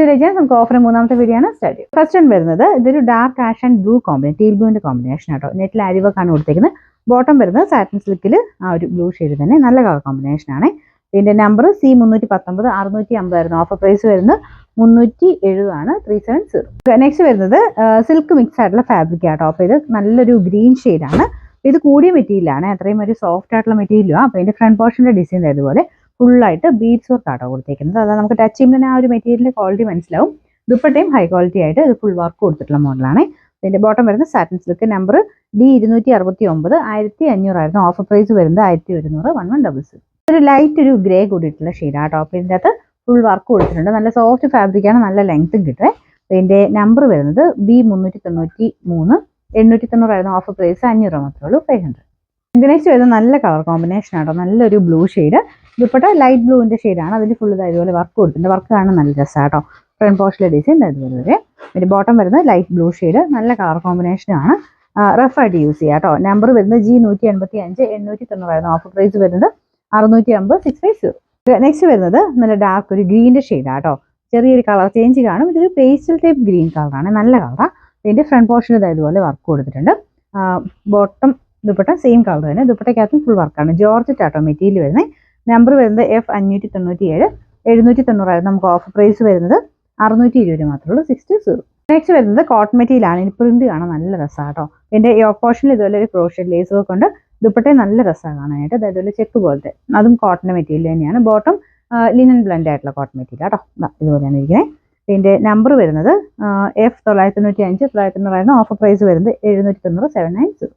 ഡിലൈജൻസ് നമുക്ക് ഓഫർ മൂന്നാമത്തെ വീഡിയോ ആണ് സ്റ്റാർട്ട് ചെയ്യുന്നത്. ഫസ്റ്റ് വൺ വരുന്നത് ഇതൊരു dark ash and blue combination, teal ബ്ലൂവിന്റെ കോമ്പിനേഷൻ ആട്ടോ. നെറ്റിൽ അരിവൊക്കെയാണ് കൊടുത്തേക്കുന്നത്. ബോട്ടം വരുന്നത് സാറ്റിൻ സിൽക്കിൽ ആ ഒരു ബ്ലൂ ഷെയ്ഡ് തന്നെ, നല്ല കളർ കോമ്പിനേഷൻ ആണ്. ഇതിന്റെ നമ്പർ C319 650 ആയിരുന്നു. ഓഫർ പ്രൈസ് വരുന്നത് 370 ആണ്, 370. നെക്സ്റ്റ് വരുന്നത് സിൽക്ക് മിക്സ് ആയിട്ടുള്ള ഫാബ്രിക് ആട്ടോ. അപ്പോൾ ഇത് നല്ലൊരു ഗ്രീൻ ഷെയ്ഡാണ്. ഇത് കൂടിയ മെറ്റീരിയലാണ്, അത്രയും ഒരു സോഫ്റ്റ് ആയിട്ടുള്ള മെറ്റീരിയലാണ്. അപ്പോൾ ഇതിന്റെ ഫ്രണ്ട് പോർഷന്റെ ഡിസൈൻ ഇതുപോലെ ഫുള്ളായിട്ട് ബീഡ്സ് വർക്ക് ആട്ടോ കൊടുത്തേക്കുന്നത്. അതായത് നമുക്ക് ടച്ച് ചെയ്യുമ്പോൾ ആ ഒരു മെറ്റീരിയലിന്റെ ക്വാളിറ്റി മനസ്സിലാവും. ദുപ്പട്ടയും ഹൈ ക്വാളിറ്റി ആയിട്ട് ഇത് ഫുൾ വർക്ക് കൊടുത്തിട്ടുള്ള മോഡലാണ്. ഇതിന്റെ ബോട്ടം വരുന്നത് സാറ്റിൻ സിൽക്ക്, നമ്പർ D269 1500 ആയിരുന്നു. ഓഫർ പ്രൈസ് വരുന്നത് 1100 1100. ഒരു ലൈറ്റ് ഒരു ഗ്രേ കൂടിയിട്ടുള്ള ഷെയ്ഡാട്ടോ. അപ്പോൾ ഇതിൻ്റെ അകത്ത് ഫുൾ വർക്ക് കൊടുത്തിട്ടുണ്ട്. നല്ല സോഫ്റ്റ് ഫാബ്രിക്കാണ്, നല്ല ലെങ്ത്തും കിട്ടുക. ഇതിന്റെ നമ്പർ വരുന്നത് B393 890 ആയിരുന്നു. ഓഫർ പ്രൈസ് 500 മാത്രമേ ഉള്ളൂ, 500. നെക്സ്റ്റ് വരുന്നത് നല്ല കളർ കോമ്പിനേഷൻ ആട്ടോ, നല്ലൊരു ബ്ലൂ ഷെയ്ഡ്. ദുപ്പട്ട ലൈറ്റ് ബ്ലൂവിന്റെ ഷെയ്ഡാണ്. അതിൽ ഫുൾ ഇതുപോലെ വർക്ക് കൊടുത്തിട്ടുണ്ട്. വർക്ക് കാണാൻ നല്ല രസമാട്ടോ. ഫ്രണ്ട് പോർഷനിലെ ഡിസൈൻ ഇതുപോലെ വരെ. ഇതിന്റെ ബോട്ടം വരുന്നത് ലൈറ്റ് ബ്ലൂ ഷെയ്ഡ്, നല്ല കളർ കോമ്പിനേഷനാണ്. റഫായിട്ട് യൂസ് ചെയ്യാം കേട്ടോ. നമ്പർ വരുന്നത് G185 890 ആയിരുന്നു. ഓഫർ പ്രൈസ് വരുന്നത് 650 650. നെക്സ്റ്റ് വരുന്നത് നല്ല ഡാർക്ക് ഒരു ഗ്രീനിന്റെ ഷെയ്ഡാട്ടോ. ചെറിയൊരു കളർ ചേഞ്ച് കാണും. ഇതൊരു പേസ്റ്റൽ ടൈപ്പ് ഗ്രീൻ കളറാണ്, നല്ല കളറാണ്. ഇതിന്റെ ഫ്രണ്ട് പോർഷനിൽ ഇതുപോലെ വർക്ക് കൊടുത്തിട്ടുണ്ട്. ബോട്ടം ദുപ്പട്ട സെയിം കളർ തന്നെ. ദുപ്പട്ടയ്ക്കകത്തും ഫുൾ വർക്കാണ്. ജോർജറ്റ് ആട്ടോ മെറ്റീരിയൽ വരുന്നത്. നമ്പർ വരുന്നത് F597 790 ആയിരുന്നു. നമുക്ക് ഓഫർ പ്രൈസ് വരുന്നത് 620 മാത്രമേ ഉള്ളൂ, 60. നെക്സ്റ്റ് വരുന്നത് കോട്ടൺ മെറ്റീരിയൽ ആണ്. ഇനി പ്രിന്റ് കാണാൻ നല്ല രസമാണ് കേട്ടോ. ഇതിന്റെ യോക്ക് പോർഷനിൽ ഇതുപോലെ ഒരു ക്രോഷഡ് ലേസ് വർക്ക് ഉണ്ട്. ദുപ്പട്ടയും നല്ല രസമാണ് കാണാനായിട്ട്. അതുപോലെ ചെക്ക് പോലത്തെ, അതും കോട്ടൺ മെറ്റീരിയൽ തന്നെയാണ്. ബോട്ടം ലിനൻ ബ്ലെൻഡ് ആയിട്ടുള്ള കോട്ടൺ മെറ്റീരിയൽ കേട്ടോ. ഇതുപോലെയാണ് ഇരിക്കുന്നത്. ഇതിന്റെ നമ്പർ വരുന്നത് F995 990 ആയിരുന്നു. ഓഫർ പ്രൈസ് വരുന്നത് 790 790.